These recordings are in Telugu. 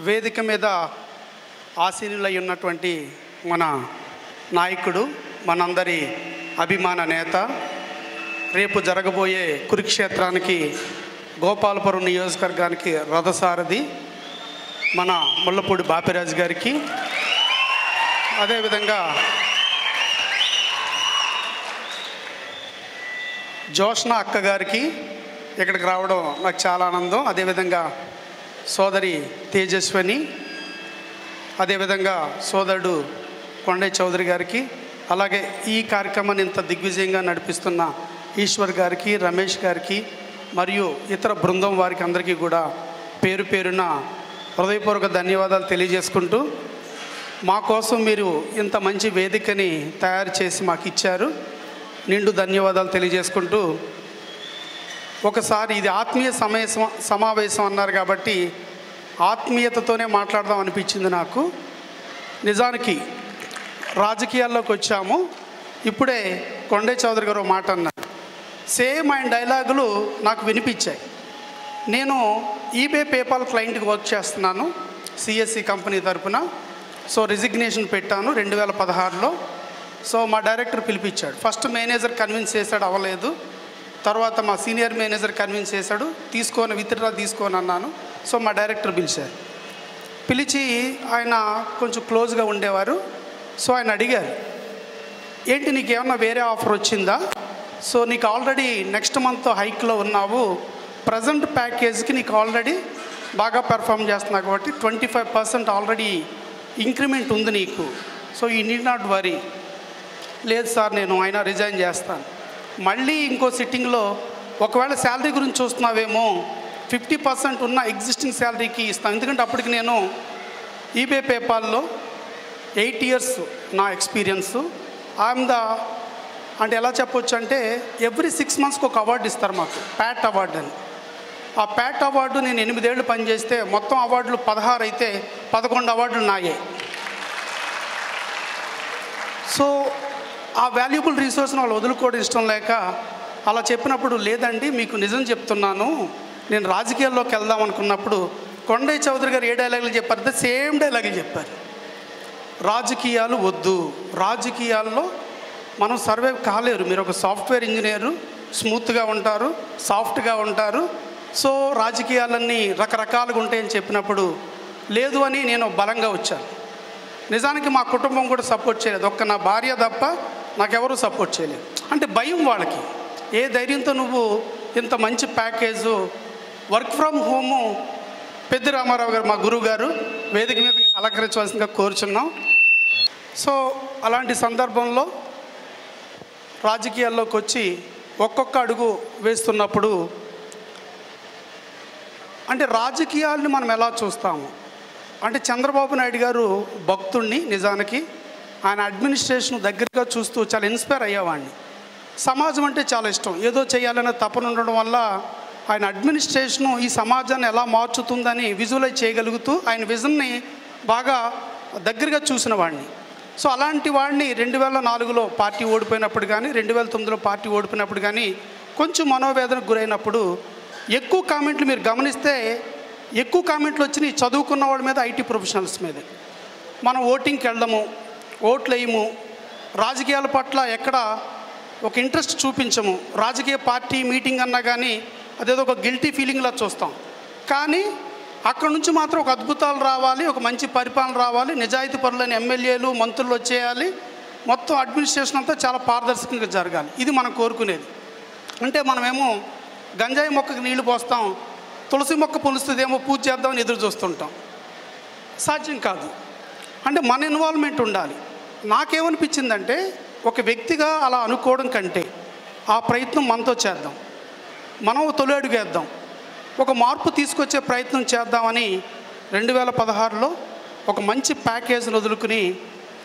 వేదిక మీద ఆసీనులై ఉన్నటువంటి మన నాయకుడు, మనందరి అభిమాన నేత, రేపు జరగబోయే కురుక్షేత్రానికి గోపాలపురం నియోజకవర్గానికి రథసారథి మన ముళ్ళపూడి బాపిరాజు గారికి, అదేవిధంగా జోష్న అక్క గారికి ఇక్కడికి రావడం నాకు చాలా ఆనందం. అదేవిధంగా సోదరి తేజస్విని, అదేవిధంగా సోదరుడు కొండయ్య చౌదరి గారికి, అలాగే ఈ కార్యక్రమాన్ని ఇంత దిగ్విజయంగా నడిపిస్తున్న ఈశ్వర్ గారికి, రమేష్ గారికి మరియు ఇతర బృందం వారికి అందరికీ కూడా పేరు పేరున హృదయపూర్వక ధన్యవాదాలు తెలియజేసుకుంటూ, మా కోసం మీరు ఇంత మంచి వేదికని తయారు చేసి మాకు ఇచ్చారు. నిండు ధన్యవాదాలు తెలియజేసుకుంటూ, ఒకసారి ఇది ఆత్మీయ సమావేశం అన్నారు కాబట్టి ఆత్మీయతతోనే మాట్లాడదాం అనిపించింది నాకు. నిజానికి రాజకీయాల్లోకి వచ్చాము. ఇప్పుడే కొండయ్య చౌదరి గారు మాట అన్నారు, సేమ్ ఆయన డైలాగులు నాకు వినిపించాయి. నేను ఈబే పేపాల్ క్లయింట్కి వర్క్ చేస్తున్నాను సిఎస్సి కంపెనీ తరపున. సో రిజిగ్నేషన్ పెట్టాను 2016లో. సో మా డైరెక్టర్ పిలిపించాడు. ఫస్ట్ మేనేజర్ కన్విన్స్ చేశాడు, అవ్వలేదు. తర్వాత మా సీనియర్ మేనేజర్ కన్విన్స్ చేశాడు, విత్డ్రా తీసుకోని అన్నాను. సో మా డైరెక్టర్ పిలిచి ఆయన కొంచెం క్లోజ్గా ఉండేవారు. సో ఆయన అడిగారు, ఏంటి నీకు ఏమన్నా వేరే ఆఫర్ వచ్చిందా? సో నీకు ఆల్రెడీ నెక్స్ట్ మంత్ హైక్లో ఉన్నావు, ప్రజెంట్ ప్యాకేజ్కి నీకు ఆల్రెడీ బాగా పెర్ఫామ్ చేస్తున్నావు కాబట్టి 25% ఆల్రెడీ ఇంక్రిమెంట్ ఉంది నీకు. So you need not worry. లేదు సార్, నేను అయినా రిజైన్ చేస్తాను. మళ్ళీ ఇంకో సిట్టింగ్లో ఒకవేళ శాలరీ గురించి చూస్తున్నావేమో 50% ఉన్న ఎగ్జిస్టింగ్ శాలరీకి ఇస్తాను, ఎందుకంటే అప్పటికి నేను ఈబే పేపాల్లో 8 years నా ఎక్స్పీరియన్సు. అంటే ఎలా చెప్పొచ్చు అంటే ఎవ్రీ 6 monthsకి ఒక అవార్డు ఇస్తారు మాకు, ప్యాట్ అవార్డు అని. ఆ ప్యాట్ అవార్డు నేను 8 ఏళ్ళు పనిచేస్తే మొత్తం అవార్డులు 16 అయితే 11 అవార్డులు నాయే. సో ఆ వాల్యుబుల్ రిసోర్స్ని వాళ్ళు వదులుకోవడం ఇష్టం లేక అలా చెప్పినప్పుడు, లేదండి మీకు నిజం చెప్తున్నాను, నేను రాజకీయాల్లోకి వెళ్దాం అనుకున్నప్పుడు కొండయ్య చౌదరి గారు ఏ డైలాగులు చెప్పారు, సేమ్ డైలాగులు చెప్పారు. రాజకీయాలు వద్దు, రాజకీయాల్లో మనం సర్వైవ్ కాలేరు, మీరు ఒక సాఫ్ట్వేర్ ఇంజనీరు, స్మూత్గా ఉంటారు, సాఫ్ట్గా ఉంటారు, సో రాజకీయాలన్నీ రకరకాలుగా ఉంటాయని చెప్పినప్పుడు లేదు అని నేను బలంగా వచ్చాను. నిజానికి మా కుటుంబం కూడా సపోర్ట్ చేయలేదు, ఒక్క నా భార్య తప్ప నాకెవరూ సపోర్ట్ చేయలేదు. అంటే భయం వాళ్ళకి. ఏ ధైర్యంతో నువ్వు ఇంత మంచి package, work from home, Peddi Rama Rao గారు మా గురువు గారు వేదిక మీద అలంకరించవలసిందిగా కోరుచున్నాం. సో అలాంటి సందర్భంలో రాజకీయాల్లోకి వచ్చి ఒక్కొక్క అడుగు వేస్తున్నప్పుడు, అంటే రాజకీయాలను మనం ఎలా చూస్తాము అంటే, చంద్రబాబు నాయుడు గారు భక్తుడిని, నిజానికి ఆయన అడ్మినిస్ట్రేషన్ దగ్గరగా చూస్తూ చాలా ఇన్స్పైర్ అయ్యేవాడిని. సమాజం అంటే చాలా ఇష్టం, ఏదో చేయాలనే తపన ఉండడం వల్ల ఆయన అడ్మినిస్ట్రేషను ఈ సమాజాన్ని ఎలా మార్చుతుందని విజువలైజ్ చేయగలుగుతూ ఆయన విజన్ని బాగా దగ్గరగా చూసిన వాడిని. సో అలాంటి వాడిని 2004లో పార్టీ ఓడిపోయినప్పుడు కానీ, 2009లో పార్టీ ఓడిపోయినప్పుడు కానీ కొంచెం మనోవేదనకు గురైనప్పుడు ఎక్కువ కామెంట్లు మీరు గమనిస్తే ఎక్కువ కామెంట్లు వచ్చినాయి చదువుకున్న వాళ్ళ మీద, ఐటీ ప్రొఫెషనల్స్ మీద. మనం ఓటింగ్కి వెళ్దాము, ఓట్లు వేయము, రాజకీయాల పట్ల ఎక్కడ ఒక ఇంట్రెస్ట్ చూపించము, రాజకీయ పార్టీ మీటింగ్ అన్నా కానీ అదేదో ఒక గిల్టీ ఫీలింగ్లా చూస్తాం. కానీ అక్కడ నుంచి మాత్రం ఒక అద్భుతాలు రావాలి, ఒక మంచి పరిపాలన రావాలి, నిజాయితీ పరులైన ఎమ్మెల్యేలు మంత్రులు వచ్చేయాలి, మొత్తం అడ్మినిస్ట్రేషన్ అంతా చాలా పారదర్శకంగా జరగాలి. ఇది మనం కోరుకునేది. అంటే మనమేమో గంజాయి మొక్కకి నీళ్లు పోస్తాం, తులసి మొక్క పొలుస్తుందేమో పూజ చేద్దామని ఎదురు చూస్తుంటాం. సాధ్యం కాదు. అంటే మన ఇన్వాల్వ్మెంట్ ఉండాలి. నాకేమనిపించిందంటే, ఒక వ్యక్తిగా అలా అనుకోవడం కంటే ఆ ప్రయత్నం మనతో చేద్దాం, మనం తొలి అడుగు వేద్దాం, ఒక మార్పు తీసుకొచ్చే ప్రయత్నం చేద్దామని 2016లో ఒక మంచి ప్యాకేజ్ని వదులుకుని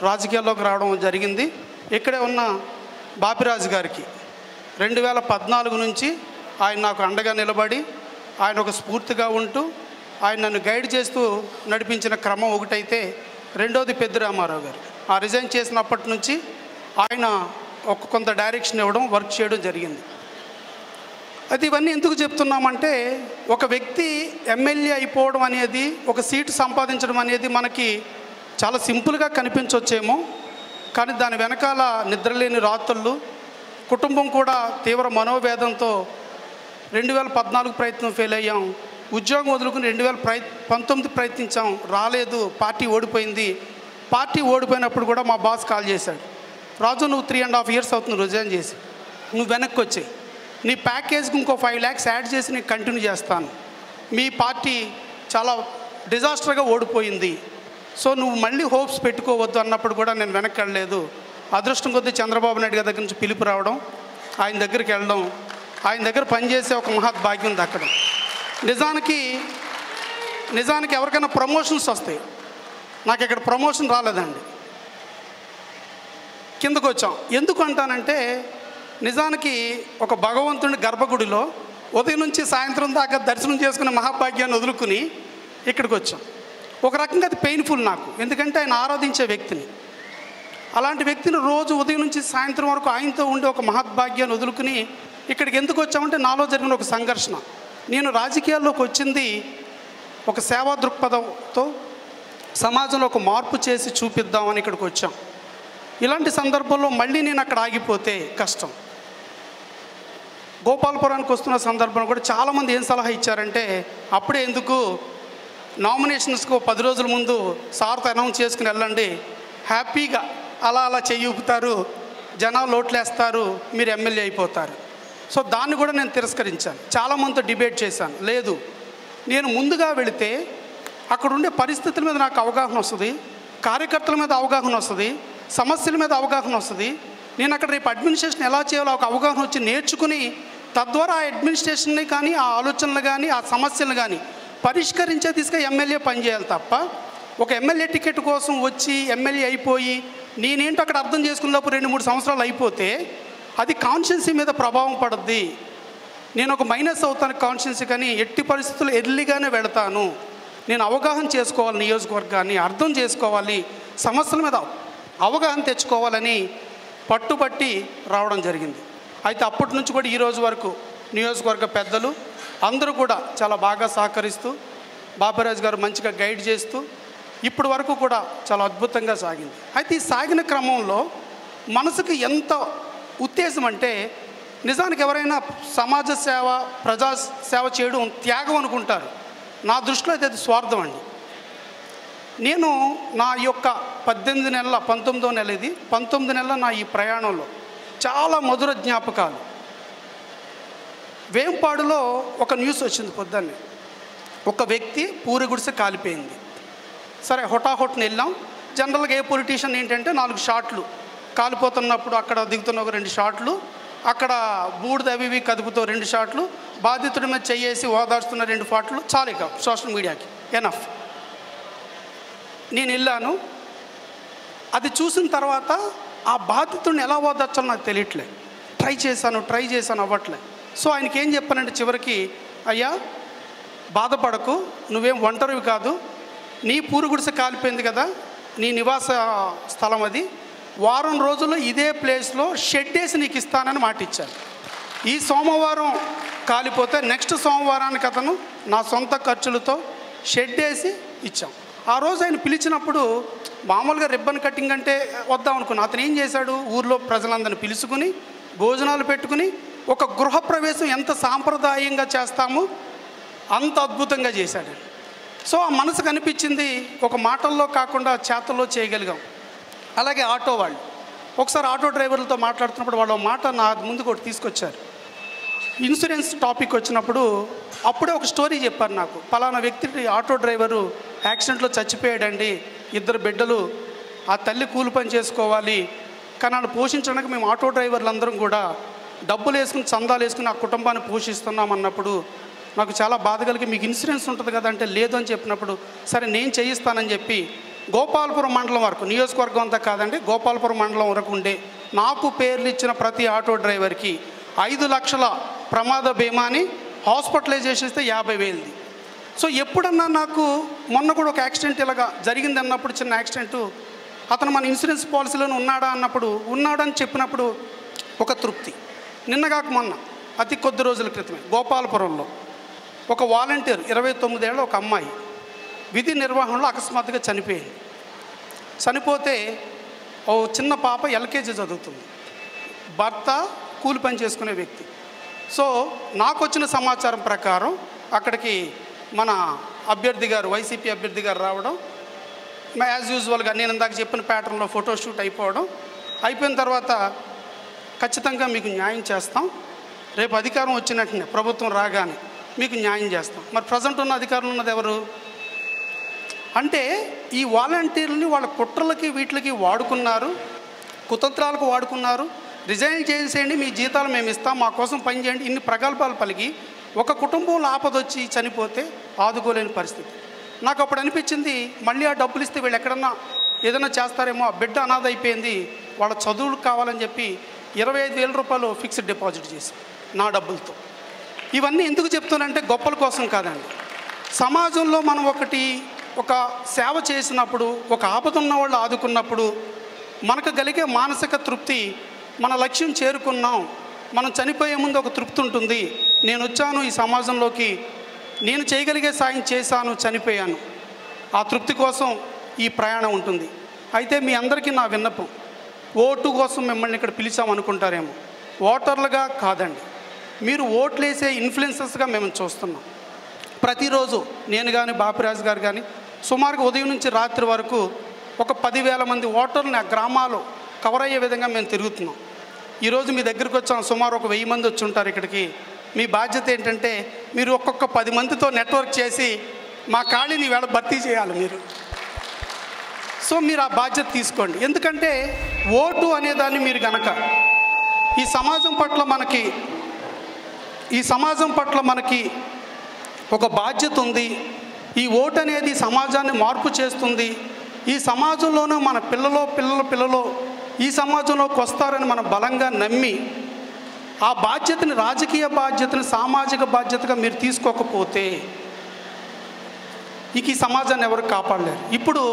రాజకీయాల్లోకి రావడం జరిగింది. ఇక్కడే ఉన్న బాపిరాజు గారికి 2014 నుంచి ఆయన నాకు అండగా నిలబడి, ఆయన ఒక స్ఫూర్తిగా ఉంటూ ఆయన నన్ను గైడ్ చేస్తూ నడిపించిన క్రమం ఒకటైతే, రెండోది పెద్ది రామారావు గారు. ఆ రిజైన్ చేసినప్పటి నుంచి ఆయన కొంత డైరెక్షన్ ఇవ్వడం, వర్క్ చేయడం జరిగింది. అయితే ఇవన్నీ ఎందుకు చెప్తున్నామంటే, ఒక వ్యక్తి ఎమ్మెల్యే అయిపోవడం అనేది, ఒక సీటు సంపాదించడం అనేది మనకి చాలా సింపుల్గా కనిపించవచ్చేమో, కానీ దాని వెనకాల నిద్రలేని రాత్రులు, కుటుంబం కూడా తీవ్ర మనోవేదంతో 2014 ప్రయత్నం ఫెయిల్ అయ్యాం, ఉద్యోగం వదులుకుని 2019 ప్రయత్నించాం, రాలేదు, పార్టీ ఓడిపోయింది. పార్టీ ఓడిపోయినప్పుడు కూడా మా బాస్ కాల్ చేశాడు, రాజు నువ్వు 3.5 years అవుతుంది రిజైన్ చేసి, నువ్వు వెనక్కి వచ్చాయి, నీ ప్యాకేజ్కి ఇంకో 5 lakhs యాడ్ చేసి నీకు కంటిన్యూ చేస్తాను, మీ పార్టీ చాలా డిజాస్టర్గా ఓడిపోయింది, సో నువ్వు మళ్ళీ హోప్స్ పెట్టుకోవద్దు అన్నప్పుడు కూడా నేను వెనక్కి వెళ్ళలేదు. అదృష్టం కొద్దీ చంద్రబాబు నాయుడు గారి దగ్గర నుంచి పిలుపు రావడం, ఆయన దగ్గరికి వెళ్ళడం, ఆయన దగ్గర పనిచేసే ఒక మహద్భాగ్యం దక్కడం. నిజానికి ఎవరికైనా ప్రమోషన్స్ వస్తాయి, నాకు ఇక్కడ ప్రమోషన్ రాలేదండి, కిందకు వచ్చాం. ఎందుకు అంటానంటే, నిజానికి ఒక భగవంతుని గర్భగుడిలో ఉదయం నుంచి సాయంత్రం దాకా దర్శనం చేసుకునే మహాభాగ్యాన్ని వదులుకుని ఇక్కడికి వచ్చాం. ఒక రకంగా అది పెయిన్ఫుల్ నాకు, ఎందుకంటే ఆయన ఆరాధించే వ్యక్తిని, అలాంటి వ్యక్తిని రోజు ఉదయం నుంచి సాయంత్రం వరకు ఆయనతో ఉండే ఒక మహద్భాగ్యాన్ని వదులుకుని ఇక్కడికి ఎందుకు వచ్చామంటే, నాలో జరిగిన ఒక సంఘర్షణ. నేను రాజకీయాల్లోకి వచ్చింది ఒక సేవా దృక్పథంతో సమాజంలో ఒక మార్పు చేసి చూపిద్దామని ఇక్కడికి వచ్చాం. ఇలాంటి సందర్భంలో మళ్ళీ నేను అక్కడ ఆగిపోతే కష్టం. గోపాలపురానికి వస్తున్న సందర్భంలో కూడా చాలామంది ఏం సలహా ఇచ్చారంటే, అప్పుడే ఎందుకు, నామినేషన్స్కు 10 రోజుల ముందు సార్తో అనౌన్స్ చేసుకుని వెళ్ళండి, హ్యాపీగా అలా చెయ్యి ఊపుతారు, జనాలు ఓట్లేస్తారు, మీరు ఎమ్మెల్యే అయిపోతారు. సో దాన్ని కూడా నేను తిరస్కరించాను, చాలామందితో డిబేట్ చేశాను. లేదు, నేను ముందుగా వెళితే అక్కడ ఉండే పరిస్థితుల మీద నాకు అవగాహన వస్తుంది, కార్యకర్తల మీద అవగాహన వస్తుంది, సమస్యల మీద అవగాహన వస్తుంది. నేను అక్కడ రేపు అడ్మినిస్ట్రేషన్ ఎలా చేయాలో ఒక అవగాహన వచ్చి నేర్చుకుని, తద్వారా ఆ అడ్మినిస్ట్రేషన్ని కానీ, ఆ ఆలోచనలు కానీ, ఆ సమస్యలు కానీ పరిష్కరించే తీసుకు ఎమ్మెల్యే పనిచేయాలి తప్ప, ఒక ఎమ్మెల్యే టికెట్ కోసం వచ్చి ఎమ్మెల్యే అయిపోయి నేనేంటో అక్కడ అర్థం చేసుకున్నప్పుడు 2-3 సంవత్సరాలు అయిపోతే అది కాన్షియన్సీ మీద ప్రభావం పడుద్ది. నేను ఒక మైనస్ అవుతాను కాన్షియన్సీ, కానీ ఎట్టి పరిస్థితుల్లో ఎర్లీగానే వెళతాను. నేను అవగాహన చేసుకోవాలి, నియోజకవర్గాన్ని అర్థం చేసుకోవాలి, సమస్యల మీద అవగాహన తెచ్చుకోవాలని పట్టుబట్టి రావడం జరిగింది. అయితే అప్పటి నుంచి కూడా ఈ రోజు వరకు నియోజకవర్గ పెద్దలు అందరూ కూడా చాలా బాగా సహకరిస్తూ, బాబరాజు గారు మంచిగా గైడ్ చేస్తూ ఇప్పటి వరకు కూడా చాలా అద్భుతంగా సాగింది. అయితే ఈ సాగిన క్రమంలో మనసుకు ఎంత ఉత్తేజం అంటే, నిజానికి ఎవరైనా సమాజ సేవ, ప్రజా సేవ చేయడం త్యాగం అనుకుంటారు. నా దృష్టిలో అయితే అది స్వార్థం అండి. నేను నా యొక్క 18 నెలల 19వ నెల ఇది 19 నెలల నా ఈ ప్రయాణంలో చాలా మధుర జ్ఞాపకాలు. వేంపాడులో ఒక న్యూస్ వచ్చింది పొద్దున్నే, ఒక వ్యక్తి పూరి గుడిసె కాలిపోయింది. సరే హొటాహొట్ని వెళ్ళాం. జనరల్గా ఏ పొలిటీషియన్ ఏంటంటే 4 షాట్లు కాలిపోతున్నప్పుడు అక్కడ దిగుతున్న ఒక 2 షాట్లు, అక్కడ బూడిద అవి కదుపుతో 2 షాట్లు, బాధితుడి మీద చెయ్యేసి ఓదార్చుతున్న 2 షాట్లు చాలు, ఇక సోషల్ మీడియాకి ఎనఫ్. నేను వెళ్ళాను, అది చూసిన తర్వాత ఆ బాధితుడిని ఎలా ఓదార్చాలో నాకు తెలియట్లే. ట్రై చేశాను అవ్వట్లే. సో ఆయనకి ఏం చెప్పానంటే చివరికి, అయ్యా బాధపడకు, నువ్వేం ఒంటరివి కాదు, నీ పూరి గుడిసె కాలిపోయింది కదా, నీ నివాస స్థలం అది, వారం రోజుల్లో ఇదే ప్లేస్లో షెడ్ వేసి నీకు ఇస్తానని మాట ఇచ్చాను. ఈ సోమవారం కాలిపోతే నెక్స్ట్ సోమవారానికి అతను నా సొంత ఖర్చులతో షెడ్ వేసి ఇచ్చాం. ఆ రోజు ఆయన పిలిచినప్పుడు మామూలుగా రిబ్బన్ కటింగ్ అంటే వద్దాం అనుకున్నా. అతను ఏం చేశాడు, ఊర్లో ప్రజలందరినీ పిలుచుకుని భోజనాలు పెట్టుకుని ఒక గృహప్రవేశం ఎంత సాంప్రదాయంగా చేస్తామో అంత అద్భుతంగా చేశాడు. సో ఆ మనసుకు అనిపించింది, ఒక మాటల్లో కాకుండా చేతల్లో చేయగలిగాం. అలాగే ఆటో వాళ్ళు, ఒకసారి ఆటో డ్రైవర్లతో మాట్లాడుతున్నప్పుడు వాళ్ళు మాట నా ముందుకు ఒకటి తీసుకొచ్చారు. ఇన్సూరెన్స్ టాపిక్ వచ్చినప్పుడు అప్పుడే ఒక స్టోరీ చెప్పారు నాకు. పలానా వ్యక్తి ఆటో డ్రైవరు యాక్సిడెంట్లో చచ్చిపోయాడండి, 2 బిడ్డలు, ఆ తల్లి కూలి పని చేసుకోవాలి, కానీ వాళ్ళు పోషించడానికి మేము ఆటో డ్రైవర్లు అందరం కూడా డబ్బులు వేసుకుని చందాలు వేసుకుని ఆ కుటుంబాన్ని పోషిస్తున్నాం అన్నప్పుడు నాకు చాలా బాధ కలిగి, మీకు ఇన్సూరెన్స్ ఉంటుంది కదా అంటే లేదు అని చెప్పినప్పుడు, సరే నేను చేయిస్తానని చెప్పి గోపాలపురం మండలం వరకు, నియోజకవర్గం అంతా కాదండి, గోపాలపురం మండలం వరకు ఉండే నాకు పేర్లు ఇచ్చిన ప్రతి ఆటో డ్రైవర్కి 5 లక్షల ప్రమాద బీమాని, హాస్పిటలైజేషన్ ఇస్తే 50,000ది. సో ఎప్పుడన్నా నాకు మొన్న కూడా ఒక యాక్సిడెంట్ ఇలాగా జరిగింది అన్నప్పుడు, చిన్న యాక్సిడెంటు, అతను మన ఇన్సూరెన్స్ పాలసీలోనే ఉన్నాడా అన్నప్పుడు ఉన్నాడని చెప్పినప్పుడు ఒక తృప్తి. నిన్నగాక మొన్న అతి కొద్ది రోజుల క్రితమే గోపాలపురంలో ఒక వాలంటీర్ 29 ఏళ్ళ ఒక అమ్మాయి విధి నిర్వహణలో అకస్మాత్తుగా చనిపోయింది. చనిపోతే ఓ చిన్న పాప ఎల్కేజీ చదువుతుంది, భర్త కూలి పని చేసుకునే వ్యక్తి. సో నాకు వచ్చిన సమాచారం ప్రకారం అక్కడికి మన అభ్యర్థి గారు, వైసీపీ అభ్యర్థి గారు రావడం, యాజ్ యూజువల్గా నేను ఇందాక చెప్పిన ప్యాటర్న్లో ఫోటోషూట్ అయిపోయిన తర్వాత ఖచ్చితంగా మీకు న్యాయం చేస్తాం, రేపు అధికారం వచ్చినట్టునే ప్రభుత్వం రాగానే మీకు న్యాయం చేస్తాం. మరి ప్రజెంట్ ఉన్న అధికారంలో ఉన్నది ఎవరు అంటే ఈ వాలంటీర్లని వాళ్ళ కుట్రలకి వీటికి వాడుకున్నారు, కుతంత్రాలకు వాడుకున్నారు. రిజైన్ చేసేయండి, మీ జీతాలు మేము ఇస్తాం, మా కోసం పనిచేయండి, ఇన్ని ప్రగల్భాలు పలికి ఒక కుటుంబంలో ఆపదొచ్చి చనిపోతే ఆదుకోలేని పరిస్థితి. నాకు అప్పుడు అనిపించింది, మళ్ళీ ఆ డబ్బులు ఇస్తే వీళ్ళు ఎక్కడన్నా ఏదైనా చేస్తారేమో, ఆ బిడ్డ అనాథ అయిపోయింది, వాళ్ళ చదువులకు కావాలని చెప్పి 25,000 రూపాయలు ఫిక్స్డ్ డిపాజిట్ చేసి నా డబ్బులతో. ఇవన్నీ ఎందుకు చెప్తున్నానంటే గొప్పల కోసం కాదండి. సమాజంలో మనం ఒక సేవ చేసినప్పుడు, ఒక ఆపద ఉన్న వాళ్ళు ఆదుకున్నప్పుడు మనకు కలిగే మానసిక తృప్తి, మన లక్ష్యం చేరుకున్నాం, మనం చనిపోయే ముందు ఒక తృప్తి ఉంటుంది. నేను వచ్చాను ఈ సమాజంలోకి, నేను చేయగలిగే సాయం చేశాను, చనిపోయాను, ఆ తృప్తి కోసం ఈ ప్రయాణం ఉంటుంది. అయితే మీ అందరికీ నా విన్నపం, ఓటు కోసం మిమ్మల్ని ఇక్కడ పిలిచామనుకుంటారేమో, ఓటర్లుగా కాదండి, మీరు ఓట్లేసే ఇన్ఫ్లుయెన్సర్స్గా మేము చూస్తున్నాం. ప్రతిరోజు నేను కానీ బాపిరాజు గారు కానీ సుమారుగా ఉదయం నుంచి రాత్రి వరకు ఒక 10,000 మంది ఓటర్ని ఆ గ్రామాలు కవర్ అయ్యే విధంగా మేము తిరుగుతున్నాం. ఈరోజు మీ దగ్గరికి వచ్చాం, సుమారు ఒక 1000 మంది వచ్చి ఉంటారు ఇక్కడికి. మీ బాధ్యత ఏంటంటే మీరు ఒక్కొక్క 10 మందితో నెట్వర్క్ చేసి మా ఖాళీని వేళ భర్తీ చేయాలి మీరు. సో మీరు ఆ బాధ్యత తీసుకోండి. ఎందుకంటే ఓటు అనేదాన్ని మీరు గనక ఈ సమాజం పట్ల మనకి ఒక బాధ్యత ఉంది. ఈ ఓటు అనేది సమాజాన్ని మార్పు చేస్తుంది. ఈ సమాజంలోనూ మన పిల్లలు ఈ సమాజంలోకి వస్తారని మనం బలంగా నమ్మి ఆ బాధ్యతని, రాజకీయ బాధ్యతని సామాజిక బాధ్యతగా మీరు తీసుకోకపోతే ఈ సమాజాన్ని ఎవరు కాపాడలేరు. ఇప్పుడు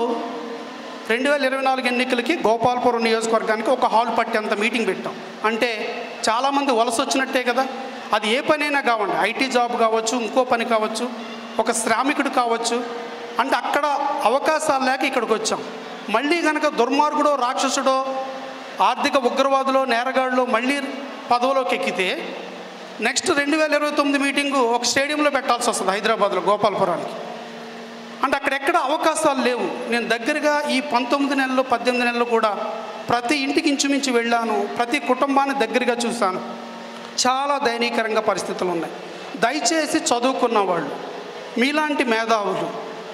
2024 ఎన్నికలకి గోపాలపురం నియోజకవర్గానికి ఒక హాల్ పట్టేంత మీటింగ్ పెట్టాం. అంటే చాలామంది వలస వచ్చినట్టే కదా. అది ఏ పనైనా కావండి, ఐటీ జాబ్ కావచ్చు, ఇంకో పని కావచ్చు, ఒక శ్రామికుడు కావచ్చు. అంటే అక్కడ అవకాశాలు లేక ఇక్కడికి వచ్చాం. మళ్ళీ కనుక దుర్మార్గుడో, రాక్షసుడో, ఆర్థిక ఉగ్రవాదులో, నేరగాడులో మళ్ళీ పదవిలోకి ఎక్కితే నెక్స్ట్ 2029 మీటింగు ఒక స్టేడియంలో పెట్టాల్సి వస్తుంది, హైదరాబాద్లో గోపాలపురానికి. అంటే అక్కడెక్కడ అవకాశాలు లేవు. నేను దగ్గరగా ఈ 19 నెలలు 18 నెలలు కూడా ప్రతి ఇంటికి ఇంచుమించు వెళ్ళాను, ప్రతి కుటుంబాన్ని దగ్గరగా చూశాను. చాలా దయనీయకరంగా పరిస్థితులు ఉన్నాయి. దయచేసి చదువుకున్న వాళ్ళు, మీలాంటి మేధావులు,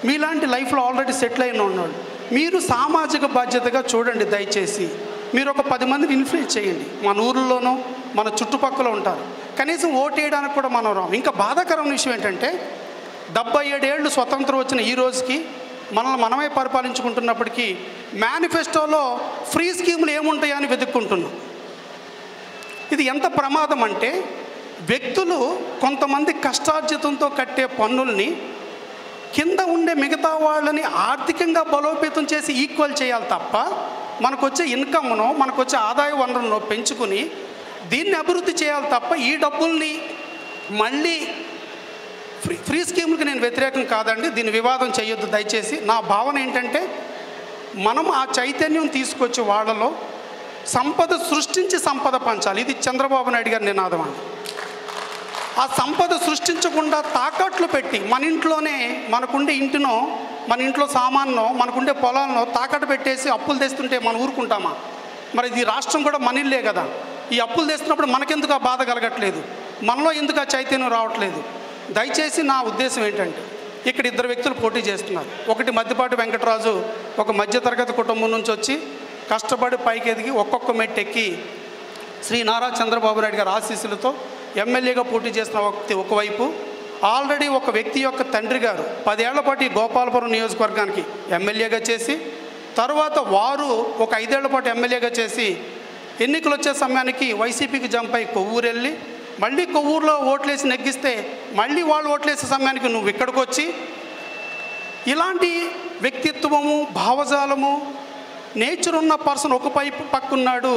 మీలాంటి లైఫ్లో ఆల్రెడీ సెటిల్ అయిన ఉన్నాడు, మీరు సామాజిక బాధ్యతగా చూడండి. దయచేసి మీరు ఒక 10 మందిని ఇన్ఫ్లుయెన్స్ చేయండి. మన ఊర్లోనో మన చుట్టుపక్కల ఉంటారు, కనీసం ఓటేయడానికి కూడా మనం రాము. ఇంకా బాధాకరమైన విషయం ఏంటంటే 77 ఏళ్ళు స్వతంత్రం వచ్చిన ఈ రోజుకి మనల్ని మనమే పరిపాలించుకుంటున్నప్పటికీ మేనిఫెస్టోలో ఫ్రీ స్కీములు ఏముంటాయని వెతుక్కుంటున్నాం. ఇది ఎంత ప్రమాదం అంటే వ్యక్తులు కొంతమంది కష్టార్జితంతో కట్టే పన్నుల్ని కింద ఉండే మిగతా వాళ్ళని ఆర్థికంగా బలోపేతం చేసి ఈక్వల్ చేయాలి తప్ప మనకు వచ్చే ఇన్కమ్ను, మనకు వచ్చే ఆదాయ వనరులను పెంచుకుని దీన్ని అభివృద్ధి చేయాలి తప్ప ఈ డబ్బుల్ని మళ్ళీ ఫ్రీ స్కీములకి నేను వ్యతిరేకం కాదండి, దీన్ని వివాదం చేయొద్దు దయచేసి. నా భావన ఏంటంటే మనం ఆ చైతన్యం తీసుకొచ్చి వాళ్ళలో సంపద సృష్టించి సంపద పంచాలి. ఇది చంద్రబాబు నాయుడు గారి నినాదం అండి. ఆ సంపద సృష్టించకుండా తాకట్లు పెట్టి మన ఇంట్లోనే మనకుండే ఇంటినో, మన ఇంట్లో సామాన్నో, మనకుండే పొలాల్లో తాకట్టు పెట్టేసి అప్పులు తెస్తుంటే మనం ఊరుకుంటామా? మరి ఇది రాష్ట్రం కూడా మన ఇల్లే కదా. ఈ అప్పులు తెస్తున్నప్పుడు మనకెందుకు ఆ బాధ కలగట్లేదు, మనలో ఎందుకు ఆ చైతన్యం రావట్లేదు? దయచేసి నా ఉద్దేశం ఏంటంటే ఇక్కడ 2 వ్యక్తులు పోటీ చేస్తున్నారు. ఒకటి మద్దిపాటి వెంకటరాజు, ఒక మధ్యతరగతి కుటుంబం నుంచి వచ్చి కష్టపడి పైకి ఎదిగి ఒక్కొక్క మెట్టెక్కి శ్రీ నారా చంద్రబాబు నాయుడు గారి ఆశీస్సులతో ఎమ్మెల్యేగా పోటీ చేసిన వ్యక్తి ఒకవైపు. ఆల్రెడీ ఒక వ్యక్తి యొక్క తండ్రి గారు 10 ఏళ్ల పాటు ఈ గోపాలపురం నియోజకవర్గానికి ఎమ్మెల్యేగా చేసి, తర్వాత వారు ఒక 5 ఏళ్ల పాటు ఎమ్మెల్యేగా చేసి ఎన్నికలు వచ్చే సమయానికి వైసీపీకి జంప్ అయి కొవ్వూరు వెళ్ళి మళ్ళీ కొవ్వూరులో ఓట్లేసి నెగ్గిస్తే మళ్ళీ వాళ్ళు ఓట్లేసే సమయానికి నువ్వు ఇక్కడికి వచ్చి ఇలాంటి వ్యక్తిత్వము, భావజాలము, నేచర్ ఉన్న పర్సన్ ఒక పక్కున్నాడు.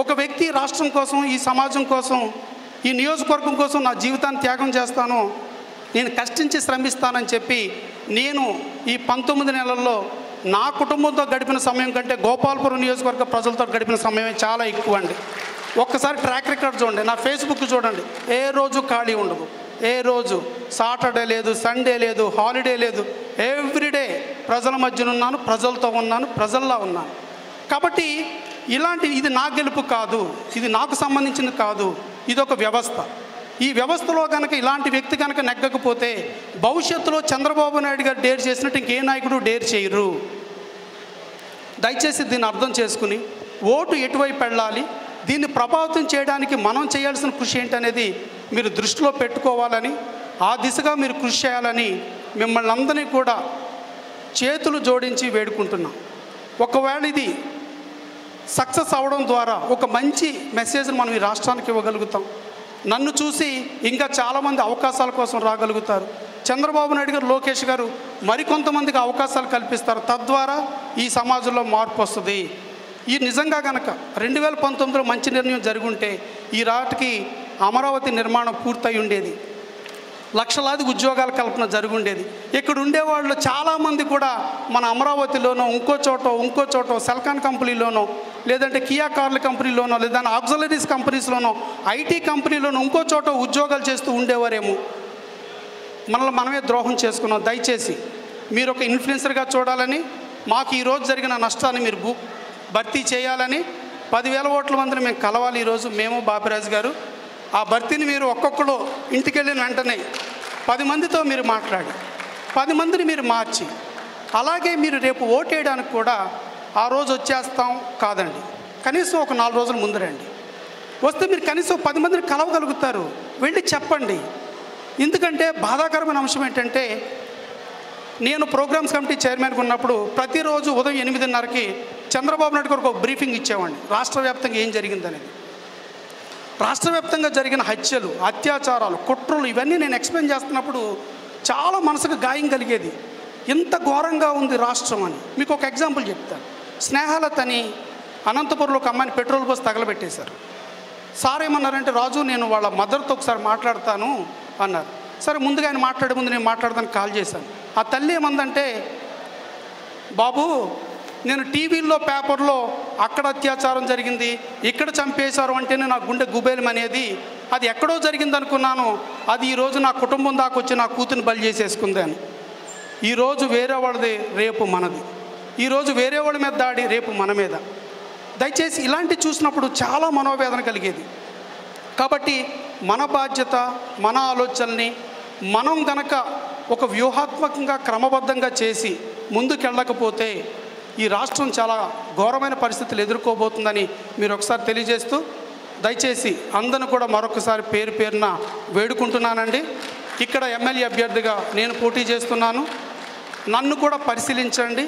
ఒక వ్యక్తి రాష్ట్రం కోసం, ఈ సమాజం కోసం ఈ నియోజకవర్గం కోసం నా జీవితాన్ని త్యాగం చేస్తాను, నేను కష్టించి శ్రమిస్తానని చెప్పి నేను ఈ 19 నెలల్లో నా కుటుంబంతో గడిపిన సమయం కంటే గోపాలపురం నియోజకవర్గ ప్రజలతో గడిపిన సమయమే చాలా ఎక్కువ అండి. ఒక్కసారి ట్రాక్ రికార్డ్ చూడండి, నా ఫేస్బుక్ చూడండి, ఏ రోజు ఖాళీ ఉండదు, ఏ రోజు సాటర్డే లేదు, సండే లేదు, హాలిడే లేదు, ఎవ్రీడే ప్రజల మధ్యన ఉన్నాను, ప్రజలతో ఉన్నాను, ప్రజల్లా ఉన్నాను. కాబట్టి ఇది నా గెలుపు కాదు, ఇది నాకు సంబంధించింది కాదు, ఇది ఒక వ్యవస్థ. ఈ వ్యవస్థలో కనుక ఇలాంటి వ్యక్తి కనుక నెగ్గకపోతే భవిష్యత్తులో చంద్రబాబు నాయుడు గారు డేర్ చేసినట్టు ఇంకే నాయకుడు డేర్ చేయరు. దయచేసి దీన్ని అర్థం చేసుకుని ఓటు ఎటువైపు వెళ్ళాలి, దీన్ని ప్రభావితం చేయడానికి మనం చేయాల్సిన కృషి ఏంటనేది మీరు దృష్టిలో పెట్టుకోవాలని, ఆ దిశగా మీరు కృషి చేయాలని మిమ్మల్ని అందరినీ కూడా చేతులు జోడించి వేడుకుంటున్నాం. ఒకవేళ ఇది సక్సెస్ అవ్వడం ద్వారా ఒక మంచి మెసేజ్ని మనం ఈ రాష్ట్రానికి ఇవ్వగలుగుతాం. నన్ను చూసి ఇంకా చాలామంది అవకాశాల కోసం రాగలుగుతారు. చంద్రబాబు నాయుడు గారు, లోకేష్ గారు మరికొంతమందికి అవకాశాలు కల్పిస్తారు. తద్వారా ఈ సమాజంలో మార్పు వస్తుంది. ఈ నిజంగా కనుక 2019లో మంచి నిర్ణయం జరుగుంటే ఈ రాటికి అమరావతి నిర్మాణం పూర్తయి ఉండేది, లక్షలాది ఉద్యోగాల కల్పన జరుగుండేది. ఇక్కడ ఉండేవాళ్ళు చాలామంది కూడా మన అమరావతిలోనో ఇంకో చోటో సెల్కాన్ కంపెనీలోనో, లేదంటే కియా కార్ల కంపెనీలోనో, లేదా ఆక్సిలరీస్ కంపెనీస్లోనో, ఐటీ కంపెనీలోనో ఇంకో చోట ఉద్యోగాలు చేస్తూ ఉండేవారేమో. మనల్ని మనమే ద్రోహం చేసుకున్నాం. దయచేసి మీరు ఒక ఇన్ఫ్లుయెన్సర్గా చూడాలని, మాకు ఈరోజు జరిగిన నష్టాన్ని మీరు భర్తీ చేయాలని 10,000 ఓట్ల మందిని మేము కలవాలి ఈరోజు, మేము బాపిరాజు గారు. ఆ భర్తీని మీరు ఒక్కొక్కరు ఇంటికి వెళ్ళిన వెంటనే 10 మందితో మీరు మాట్లాడి 10 మందిని మీరు మార్చి, అలాగే మీరు రేపు ఓటేయడానికి కూడా ఆ రోజు వచ్చేస్తాం కాదండి, కనీసం ఒక 4 రోజుల ముందు రండి. వస్తే మీరు కనీసం 10 మందిని కలవగలుగుతారు. వెళ్ళి చెప్పండి. ఎందుకంటే బాధాకరమైన అంశం ఏంటంటే, నేను ప్రోగ్రామ్స్ కమిటీ చైర్మన్గా ఉన్నప్పుడు ప్రతిరోజు ఉదయం 8:30కి చంద్రబాబు నాయుడు గారికి ఒక బ్రీఫింగ్ ఇచ్చేవాడిని, రాష్ట్ర వ్యాప్తంగా ఏం జరిగిందనేది. రాష్ట్ర వ్యాప్తంగా జరిగిన హత్యలు, అత్యాచారాలు, కుట్రలు ఇవన్నీ నేను ఎక్స్ప్లెయిన్ చేస్తున్నప్పుడు చాలా మనసుకు గాయం కలిగేది. ఇంత ఘోరంగా ఉంది రాష్ట్రం అని. మీకు ఒక ఎగ్జాంపుల్ చెప్తాను. స్నేహలత అని అనంతపురంలో ఒక అమ్మాయిని పెట్రోల్ పోసి తగలబెట్టేశారు. సార్ ఏమన్నారంటే, రాజు నేను వాళ్ళ మదర్తో ఒకసారి మాట్లాడతాను అన్నారు. సరే, ముందుగా ఆయన మాట్లాడే ముందు నేను మాట్లాడదానికి కాల్ చేశాను. ఆ తల్లి ఏమందంటే, బాబు నేను టీవీల్లో పేపర్లో అక్కడ అత్యాచారం జరిగింది, ఇక్కడ చంపేశారు అంటేనే నా గుండె గుబేలం అనేది, అది ఎక్కడో జరిగింది అనుకున్నాను, అది ఈరోజు నా కుటుంబం దాకా వచ్చి నా కూతురిని బలి చేసేసుకుంది అని. ఈరోజు వేరే వాళ్ళది, రేపు మనది. ఈరోజు వేరే వాళ్ళ మీద దాడి, రేపు మన మీద. దయచేసి ఇలాంటివి చూసినప్పుడు చాలా మనోవేదన కలిగేది. కాబట్టి మన బాధ్యత, మన ఆలోచనల్ని మనం గనక ఒక వ్యూహాత్మకంగా క్రమబద్ధంగా చేసి ముందుకెళ్ళకపోతే ఈ రాష్ట్రం చాలా ఘోరమైన పరిస్థితులు ఎదుర్కోబోతుందని మీరు ఒకసారి తెలియజేస్తూ, దయచేసి అందరిని కూడా మరొకసారి పేరు పేరున వేడుకుంటున్నానండి. ఇక్కడ ఎమ్మెల్యే అభ్యర్థిగా నేను పోటీ చేస్తున్నాను. నన్ను కూడా పరిశీలించండి.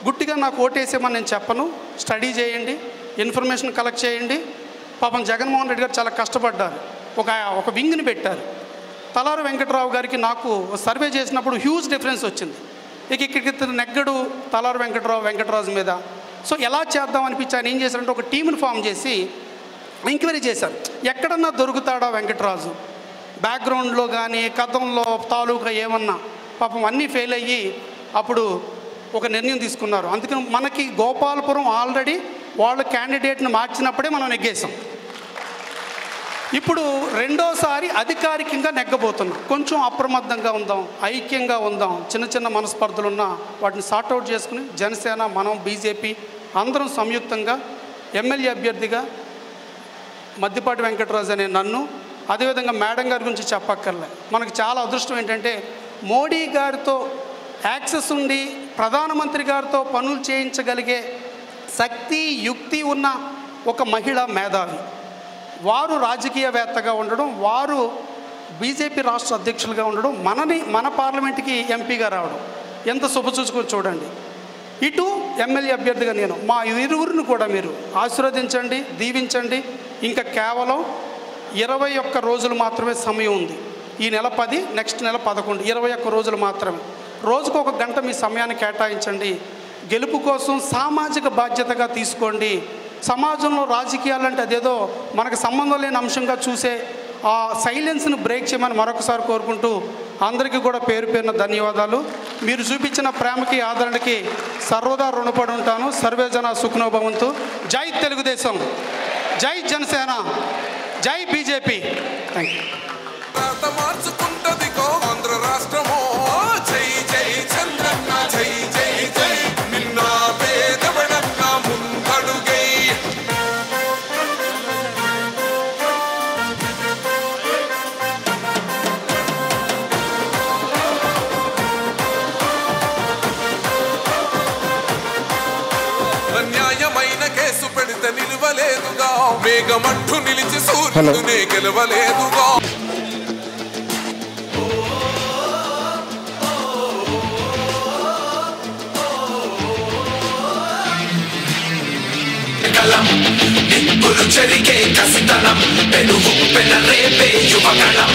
గుట్టిగా నాకు ఓటేసేమని నేను చెప్పను. స్టడీ చేయండి, ఇన్ఫర్మేషన్ కలెక్ట్ చేయండి. పాపం జగన్మోహన్ రెడ్డి గారు చాలా కష్టపడ్డారు. ఒక వింగ్ని పెట్టారు. తలారు వెంకట్రావు గారికి నాకు సర్వే చేసినప్పుడు హ్యూజ్ డిఫరెన్స్ వచ్చింది. ఇక్కడికి నెగ్గడు తలారు వెంకటరాజు మీద. సో ఎలా చేద్దాం అనిపించి ఆయన ఏం చేశారంటే, ఒక టీంని ఫామ్ చేసి ఎంక్వైరీ చేశారు. ఎక్కడన్నా దొరుకుతాడా వెంకటరాజు, బ్యాక్గ్రౌండ్లో కానీ కథంలో తాలూకా ఏమన్నా. పాపం అన్నీ ఫెయిల్ అయ్యి అప్పుడు ఒక నిర్ణయం తీసుకున్నారు. అందుకని మనకి గోపాలపురం ఆల్రెడీ వాళ్ళ క్యాండిడేట్ని మార్చినప్పుడే మనం నెగ్గేసాం. ఇప్పుడు రెండోసారి అధికారికంగా నెగ్గబోతున్నాం. కొంచెం అప్రమత్తంగా ఉందాం, ఐక్యంగా ఉందాం. చిన్న చిన్న మనస్పర్ధలు ఉన్నా వాటిని సార్ట్అవుట్ చేసుకుని జనసేన, మనం, బీజేపీ అందరం సంయుక్తంగా ఎమ్మెల్యే అభ్యర్థిగా మద్దిపాటి వెంకటరాజు అనే నన్ను, అదేవిధంగా మేడం గారి గురించి చెప్పక్కర్లే. మనకు చాలా అదృష్టం ఏంటంటే, మోడీ గారితో యాక్సెస్ ఉండి ప్రధానమంత్రి గారితో పనులు చేయించగలిగే శక్తి, యుక్తి ఉన్న ఒక మహిళా మేధావి. వారు రాజకీయవేత్తగా ఉండడం, వారు బీజేపీ రాష్ట్ర అధ్యక్షులుగా ఉండడం, మన పార్లమెంట్కి ఎంపీగా రావడం ఎంత శుభసూచకం చూడండి. ఇటు ఎమ్మెల్యే అభ్యర్థిగా నేను, మా ఇరువురిని కూడా మీరు ఆశీర్వదించండి, దీవించండి. ఇంకా కేవలం 21 రోజులు మాత్రమే సమయం ఉంది. ఈ నెల 10, నెక్స్ట్ నెల 11, 21 రోజులు మాత్రమే. రోజుకు 1 గంట మీ సమయాన్ని కేటాయించండి. గెలుపు కోసం సామాజిక బాధ్యతగా తీసుకోండి. సమాజంలో రాజకీయాలంటే అదేదో మనకు సంబంధం లేని అంశంగా చూసే ఆ సైలెన్స్ను బ్రేక్ చేయమని మరొకసారి కోరుకుంటూ అందరికీ కూడా పేరు పేరున ధన్యవాదాలు. మీరు చూపించిన ప్రేమకి ఆదరణకి సర్వదా రుణపడి ఉంటాను. సర్వేజన సుఖనో భవంతు. జై తెలుగుదేశం, జై జనసేన, జై బీజేపీ. Thank you. నిలవలేదుగా మేఘమంటూ నిలిచి సూర్యుడునే గెలవలేదుగా. నిప్పులు చెరిగే కసితనం పెనుగు పెనరేపే యువగణం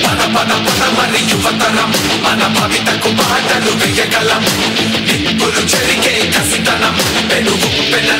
పద పద పద మరి యువతరం మన భవితకు బాటలు వేయగలం. నిప్పులు చెరిగే కసితనం పెనుగు పెన